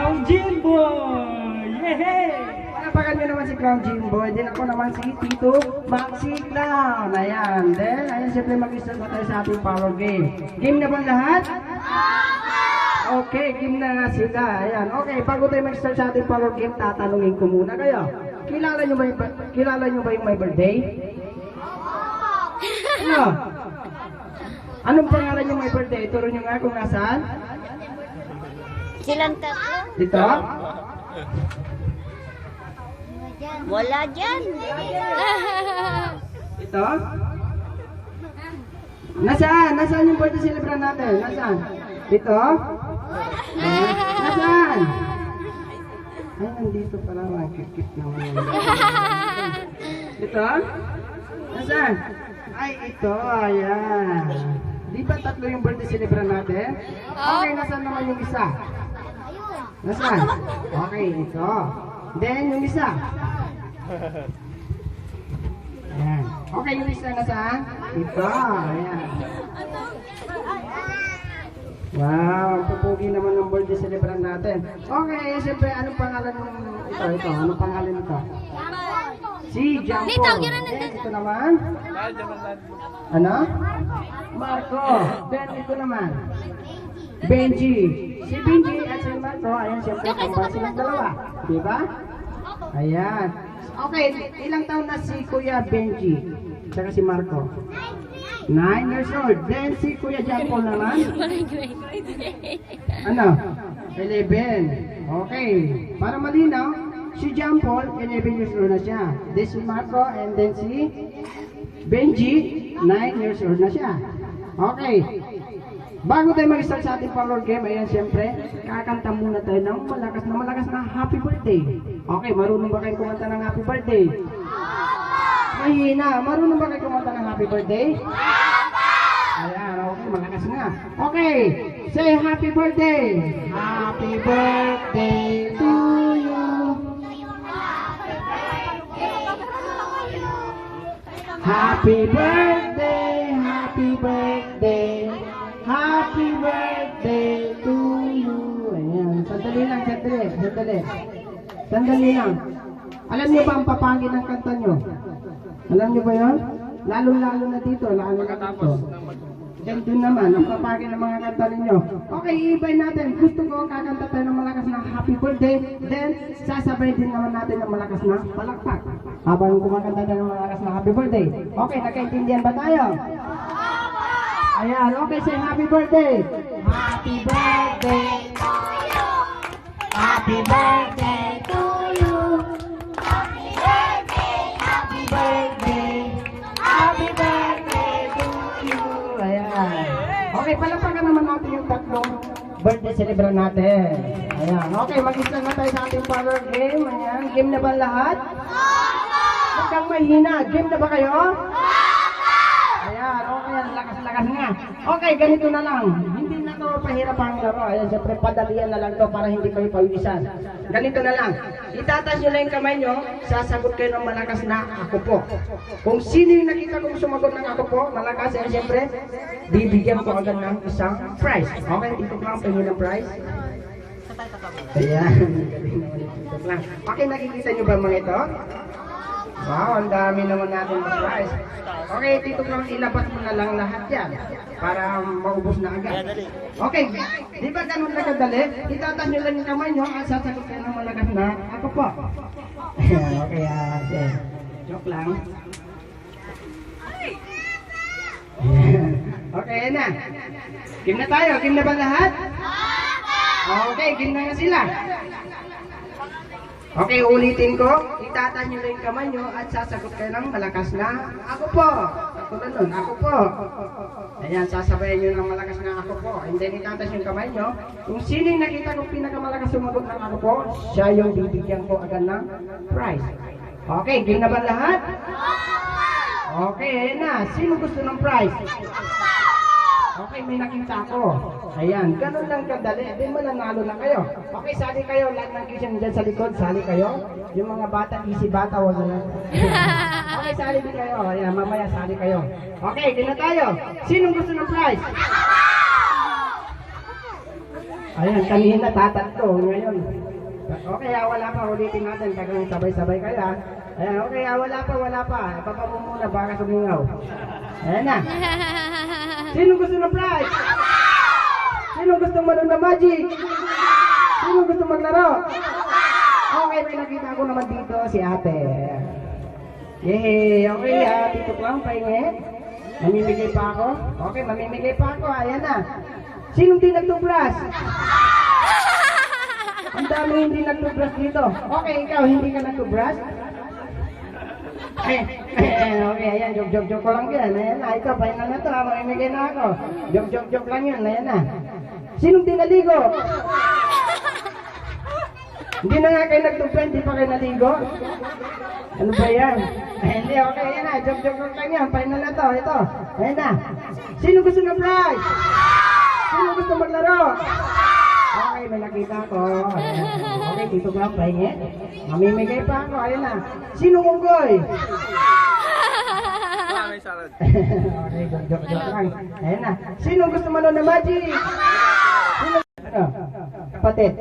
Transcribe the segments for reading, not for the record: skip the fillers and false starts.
Crown Jimboy! Yehey! Palapakan nyo naman si Crown Jimboy. Then ako naman si Tito Maxi Clown. Ayan. Then, ayan, siyempre mag-start na tayo sa ating power game. Game na ba lahat? Okay, game na nga sila. Ayan. Okay, bago tayo mag-start sa ating power game, tatanungin ko muna kayo. Kilala nyo ba yung my birthday? Ano? Anong pangalan yung my birthday? Turo nyo nga kung nasaan? Silang tatlo? Dito? Wala dyan. Ito? Nasaan? Nasaan yung birthday celebration natin? Nasaan? Ito? Nasaan? Ay, nandito pala. Kikit naman. Ito? Nasaan? Ay, ito. Ayan. Di ba tatlo yung birthday celebration natin? Okay, nasaan naman yung isa? Nasaan? Okay, ito. Then, yung isa. Ayan. Okay, yung isa nasaan? Ito. Ayan. Wow, pupugi naman ng birthday celebration natin. Okay, siyempre, anong pangalan ng ito? Anong pangalan nito? Si Jampo. Then, ito naman? Ano? Marco. Then, ito naman? Benji. Si Benji at si Marco, ayan, siyempre, kambal silang dalawa. Diba? Ayan. Okay, ilang taon na si Kuya Benji? Tsaka si Marco? 9 years old. Then si Kuya Jampo naman? Ano? 11. Okay. Para malinaw, si Jampo, 11 years old na siya. Then si Marco and then si Benji, 9 years old na siya. Okay. Bago tayo mag-start sa ating power game, ayan siyempre, kakanta muna tayo ng malakas na happy birthday. Okay, marunong ba kayo kumanta ng happy birthday? Mahina, marunong ba kayo kumanta ng happy birthday? Ayan, okay, malakas nga. Okay, say happy birthday! Happy birthday to you! Happy birthday, happy birthday, happy birthday to you. Ayan, sandali lang, sandali lang. Alam niyo ba ang papangit ng kanta niyo? Alam niyo ba yun? Lalo-lalo na dito, lalo na dito. Then dun naman, ang papangit ng mga kanta ninyo. Okay, i-ibay natin. Gusto ko kakanta tayo ng malakas na happy birthday. Then, sasabay din naman natin ng malakas na palakpak. Habang kumakanta tayo ng malakas na happy birthday. Okay, nagkaintindihan ba tayo? Ayan, okay, say happy birthday. Happy birthday to you. Happy birthday to you. Happy birthday, happy birthday. Happy birthday to you. Ayan. Okay, palapakan naman natin yung tatlong birthday celebration natin. Ayan, okay, mag-isa na tayo sa ating power game. Ayan, game na ba lahat? Huwag kang mahina. Game na ba kayo? Ayan, okay, lakas-lakas nga. Okay, ganito na lang. Hindi na to pahirap ang laro. Ayan, siyempre padalian na lang to para hindi kayo pawisan. Ganito na lang. Itatas nyo lang yung kamay nyo, sasagot kayo ng malakas na ako po. Kung sino yung nakita kong sumagot ng ako po, malakas, ayan, siyempre, bibigyan ko agad ng isang prize. Okay, dito lang, pahingin ng prize. Ayan, dito lang. Okay, nakikita nyo ba mga ito? Wow, ang dami naman natin ng prize. Okay, dito lang ilabas mo na lang lahat yan para maubos na agad. Okay, di ba ganun na kadali? Itatas nyo lang yung kamay nyo at sasagot kayo ng malakas na ako po. Ayan, okay, joke lang. Ayan. Okay, na. Game na tayo. Game na ba lahat? Okay, game na nga sila. Okay, ulitin ko. Itatas nyo lang yung kamay nyo at sasagot kayo ng malakas na ako po. Ako na nun, ako po. Ayan, sasabayan nyo ng malakas na ako po. And then itatas nyo yung kamay nyo. Kung sino yung nakita kong pinakamalakas sumagot ng ako po, siya yung bibigyan ko agad ng prize. Okay, game na ba lahat? Okay, ayan na. Sino gusto ng prize? Okay, may nakita ko. Ayan, ganun lang kadali. Di mananalo na kayo. Okay, sali kayo. Lahat ng kisyan dyan sa likod, sali kayo. Yung mga bata, easy bata, wala na. Okay, sali din kayo. Ayan, mamaya sali kayo. Okay, din na tayo. Sinong gusto ng prize? Ayan, kanina tatatlo, ngayon. Okay, wala pa, ulitin natin, tagang sabay-sabay kaya. Ayan, okay, wala pa. Baba mo muna, baka sumingaw. Ayan na. Sino gusto ng prize? Sino gusto manood na magic? Sino gusto maglaro? Okay, may nakita ko naman dito si ate. Yay! Okay, dito lang, pahingi. Mamimigay pa ako? Okay, mamimigay pa ako. Ayan na. Sinong di nagtubras? Ang dami hindi nagtubras dito. Okay, ikaw, hindi ka nagtubras? Okay, ayan, joke ko lang yan. Ayan na, ito, pahinga na to. Mamimigay na ako. Joke lang yun. Ayan na. Sinong di naligo? Hindi na nga kayo nagtubras, hindi pa kayo naligo? Ano ba yan? Hindi, okay, ayan na. Joke lang yan. Pahinga na to. Ito, ayan na. Sino gusto ng prize? Sino gusto maglaro? Okay, may nakita ko. Ayan. Okay, dito ba? Pahingi. Mamimigay pa ako. Ayan na. Sino unggoy? Okay, joke lang. Ayan na. Sino gusto manood na magic? Sino? Ano? Kapatid.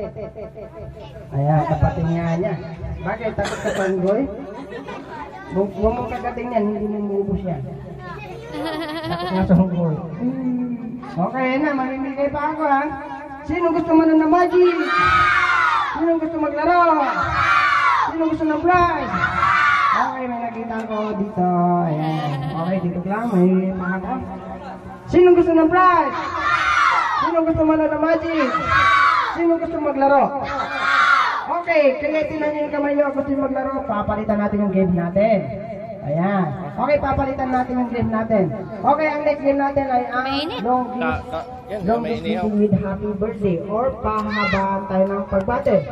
Ayan, kapatid niya. Bakit? Takot ka sa unggoy? Huwag mong kagating yan, hindi mo maubos yan. Takot nga sa unggoy. Okay, ayan na. Mamimigay pa ako, ha? Sino gusto manood na magic? Sino gusto maglaro? Sino gusto ng prize? Okay, may nakita ko dito. Ayan. Okay, dito lang. May mga. Sino gusto ng prize? Sino gusto manood na magic? Sino gusto maglaro? Okay, kaya tinan niyo yung kamay niyo. Gusto maglaro, papalitan natin yung game natin. Ayan. Okay, papalitan natin yung game natin. Okay, ang next game natin ay ang longest meeting with happy birthday or pahahabaan tayo ng pagbate.